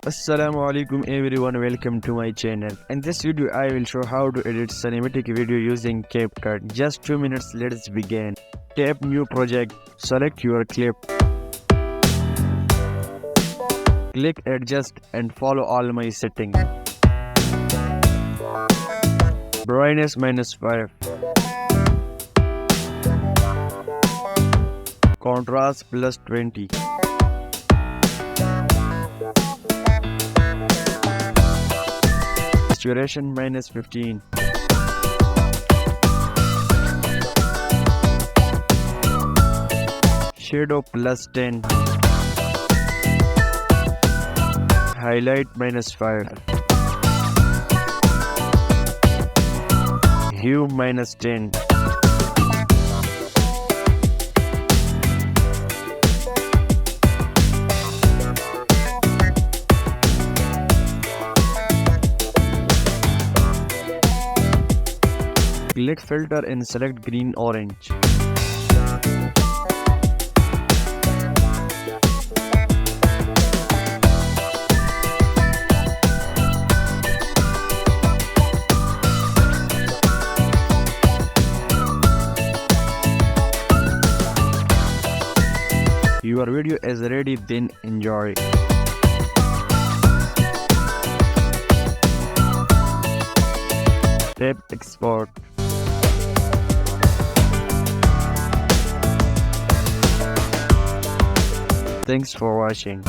Assalamu alaikum everyone, welcome to my channel. In this video I will show how to edit cinematic video using CapCut. Just 2 minutes, let's begin. Tap new project, select your clip. Click adjust and follow all my settings. Brightness -5. Contrast +20. Saturation -15. Shadow +10. Highlight -5. Hue -10. Click filter and select green orange. Your video is ready, then enjoy. Tap export. Thanks for watching.